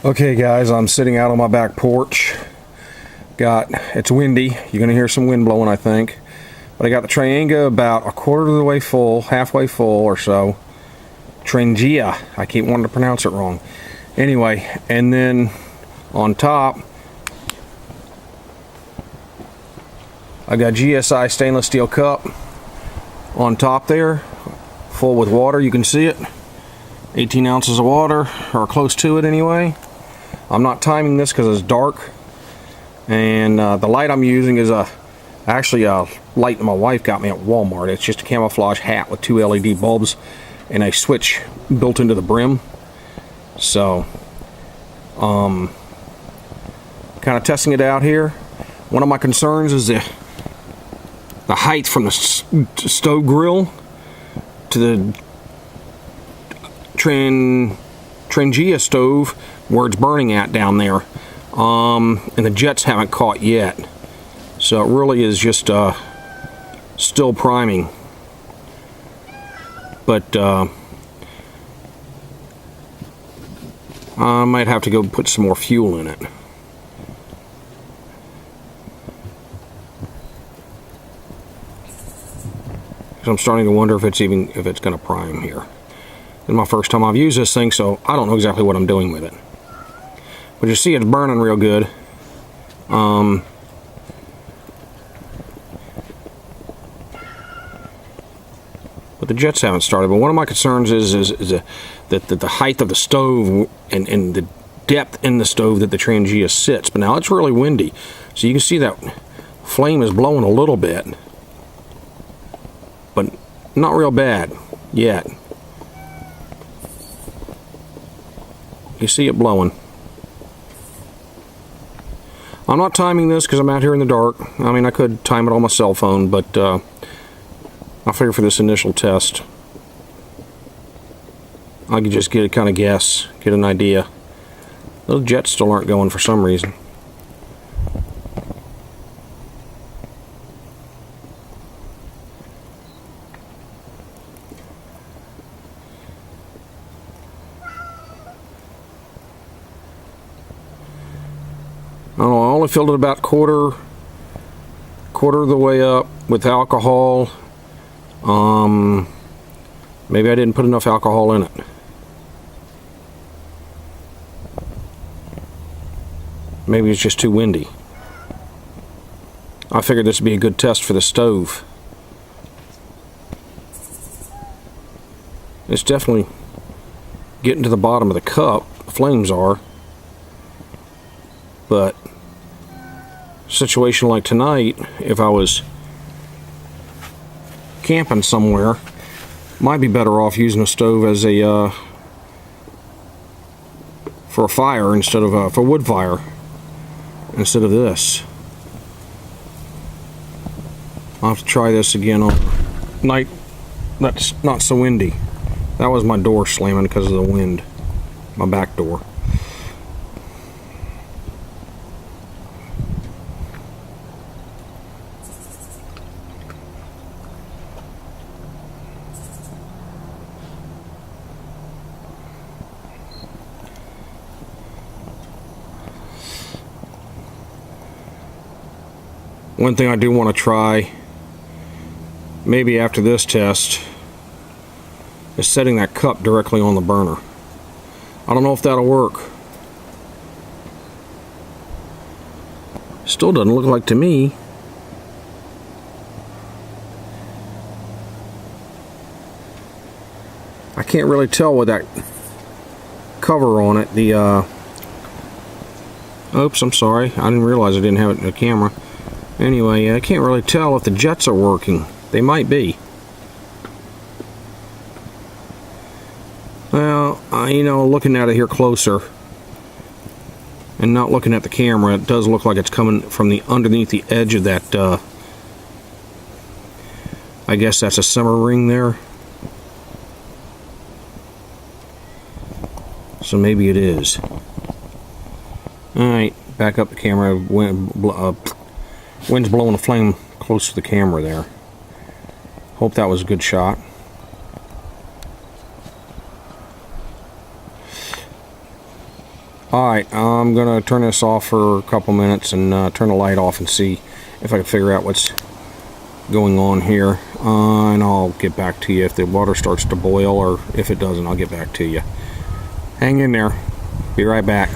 Okay guys, I'm sitting out on my back porch. It's windy. You're gonna hear some wind blowing, I think. But I got the Trangia about a quarter of the way full, halfway full or so. Trangia. I keep wanting to pronounce it wrong. Anyway, and then on top, I got GSI stainless steel cup on top there, full with water. You can see it. 18 ounces of water, or close to it anyway. I'm not timing this because it's dark, and the light I'm using is actually a light that my wife got me at Walmart. It's just a camouflage hat with 2 LED bulbs and a switch built into the brim. So, kind of testing it out here. One of my concerns is the height from the stove grill to the Trangia stove where it's burning at down there, and the jets haven't caught yet, so it really is just still priming. But I might have to go put some more fuel in it. So I'm starting to wonder if it's going to prime here. It's my first time I've used this thing, so I don't know exactly what I'm doing with it. But you see it's burning real good. But the jets haven't started. But one of my concerns is that the height of the stove and the depth in the stove that the Trangia sits. But now it's really windy, so you can see that flame is blowing a little bit, but not real bad yet. You see it blowing. I'm not timing this because I'm out here in the dark. I mean, I could time it on my cell phone, but I figure for this initial test, I could just get a kind of guess, get an idea. Those jets still aren't going for some reason. I don't know, I only filled it about quarter of the way up with alcohol. Maybe I didn't put enough alcohol in it. Maybe it's just too windy. I figured this would be a good test for the stove. It's definitely getting to the bottom of the cup. The flames are. But a situation like tonight, if I was camping somewhere, might be better off using a stove as a for a fire instead of for wood fire instead of this. I'll have to try this again on night that's not so windy. That was my door slamming because of the wind, my back door. One thing I do want to try, maybe after this test, is setting that cup directly on the burner. I don't know if that'll work. Still doesn't look like to me. I can't really tell with that cover on it. Oops, I'm sorry. I didn't realize I didn't have it in the camera. Anyway, I can't really tell if the jets are working. They might be. Well, you know, looking at it here closer and not looking at the camera, it does look like it's coming from the underneath the edge of that, I guess that's a simmer ring there. So maybe it is. Alright, back up the camera. Wind's blowing a flame close to the camera there. Hope that was a good shot. Alright, I'm gonna turn this off for a couple minutes and turn the light off and see if I can figure out what's going on here. And I'll get back to you if the water starts to boil, or if it doesn't, I'll get back to you. Hang in there. Be right back.